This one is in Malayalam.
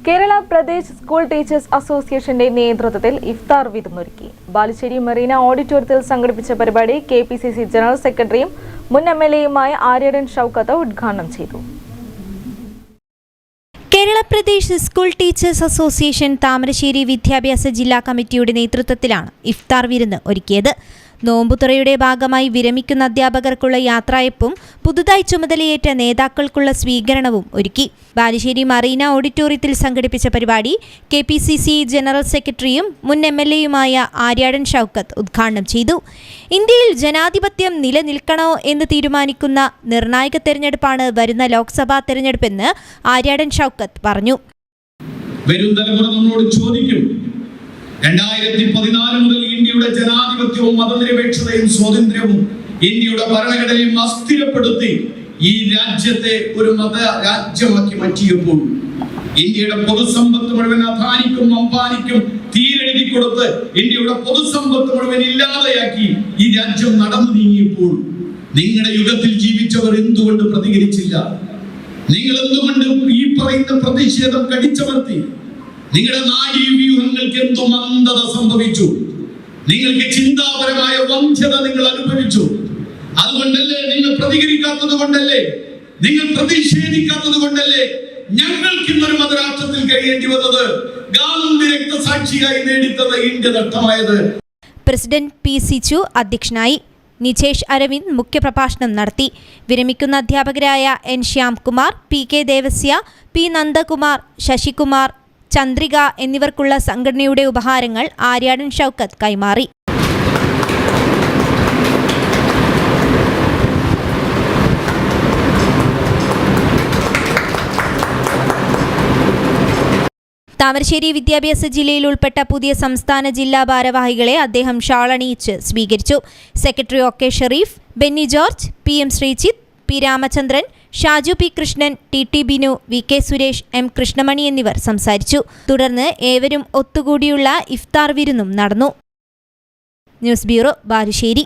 കേരള പ്രദേശ് സ്കൂൾ ടീച്ചേഴ്സ് അസോസിയേഷന്റെ നേതൃത്വത്തിൽ ഇഫ്താർ വിരുന്നൊരുക്കി. ബാലുശ്ശേരി മെറീന ഓഡിറ്റോറിയത്തിൽ സംഘടിപ്പിച്ച പരിപാടി കെപിസിസി ജനറൽ സെക്രട്ടറിയും മുൻ എംഎൽഎയുമായ ആര്യടൻ ഷൗക്കത്ത് ഉദ്ഘാടനം ചെയ്തു. Kerala Pradesh school teachers association Thamarassery വിദ്യാഭ്യാസ ജില്ലാ കമ്മിറ്റിയുടെ നേതൃത്വത്തിലാണ് ഇഫ്താർ വിരുന്ന് ഒരുക്കിയത്. നോമ്പുതുറയുടെ ഭാഗമായി വിരമിക്കുന്ന അധ്യാപകർക്കുള്ള യാത്രയപ്പും പുതുതായി ചുമതലയേറ്റ നേതാക്കൾക്കുള്ള സ്വീകരണവും ഒരുക്കി. ബാലുശ്ശേരി മറീന ഓഡിറ്റോറിയത്തിൽ സംഘടിപ്പിച്ച പരിപാടി കെപിസിസി ജനറൽ സെക്രട്ടറിയും മുൻ എംഎൽഎയുമായ ആര്യാടൻ ഷൗക്കത്ത് ഉദ്ഘാടനം ചെയ്തു. ഇന്ത്യയിൽ ജനാധിപത്യം നിലനിൽക്കണോ എന്ന് തീരുമാനിക്കുന്ന നിർണായക തെരഞ്ഞെടുപ്പാണ് വരുന്ന ലോക്സഭാ തെരഞ്ഞെടുപ്പെന്ന് ആര്യാടൻ ഷൗക്കത്ത് പറഞ്ഞു. വരും തലമുറ നമ്മളോട് ചോദിക്കും, 2014 മുതൽ ഇന്ത്യയുടെ ജനാധിപത്യവും മതനിരപേക്ഷതയും സ്വാതന്ത്ര്യവും ഇന്ത്യയുടെ ഭരണഘടനയും അസ്ഥിരപ്പെടുത്തി ഈ രാജ്യത്തെ ഒരു മത രാജ്യമാക്കി മാറ്റിയപ്പോൾ ഇന്ത്യയുടെ പൊതുസമ്പത്ത് മുഴുവൻ അദാനിക്കും അംബാനിക്കും തീരെഴുതി കൊടുത്ത് ഇന്ത്യയുടെ പൊതുസമ്പത്ത് മുഴുവൻ ഇല്ലാതെയാക്കി ഈ രാജ്യം നടന്നു നീങ്ങിയപ്പോൾ നിങ്ങളുടെ യുഗത്തിൽ ജീവിച്ചവർ എന്തുകൊണ്ട് പ്രതികരിച്ചില്ല? നിങ്ങൾ എന്തുകൊണ്ട് ഈ പറയുന്ന പ്രതിഷേധം കടിച്ചമർത്തി? നിങ്ങളുടെ നാഡീവ്യൂഹങ്ങൾക്ക് എന്തു മന്ദത സംഭവിച്ചു? നിങ്ങൾക്ക് ചിന്താപരമായ വഞ്ചന നിങ്ങൾ അനുഭവിച്ചു. അതുകൊണ്ടല്ലേ നിങ്ങൾ പ്രതികരിക്കാത്തത് കൊണ്ടല്ലേ, നിങ്ങൾ പ്രതിഷേധിക്കാത്തത് കൊണ്ടല്ലേ ഞങ്ങൾക്ക് ഇന്നൊരു മതരാഷ്ട്രത്തിൽ കഴിയേണ്ടി വന്നത്, ഗാന്ധി രക്തസാക്ഷിയായി നേടിത്തന്ന ഇന്ത്യ നഷ്ടമായത്. പ്രസിഡന്റ് പി സിച്ചു അധ്യക്ഷനായി. നിചേഷ് അരവിന്ദ് മുഖ്യപ്രഭാഷണം നടത്തി. വിരമിക്കുന്ന അധ്യാപകരായ N Shyamkumar, P K Devasya, P Nandakumar, Sasikumar, Chandrika എന്നിവർക്കുള്ള സംഘടനയുടെ ഉപഹാരങ്ങൾ ആര്യാടൻ ഷൗക്കത്ത് കൈമാറി. താമരശ്ശേരി വിദ്യാഭ്യാസ ജില്ലയിൽ ഉൾപ്പെട്ട പുതിയ സംസ്ഥാന ജില്ലാ ഭാരവാഹികളെ അദ്ദേഹം ഷാളണിയിച്ച് സ്വീകരിച്ചു. Secretary O K. Shareef, Benny George, P M Sreejith, P Ramachandran, Shaju P Krishnan, T Binu, V K Suresh, M Krishnamani എന്നിവർ സംസാരിച്ചു. തുടർന്ന് ഏവരും ഒത്തുകൂടിയുള്ള ഇഫ്താർ വിരുന്നും നടന്നു. News bureau, Balussery.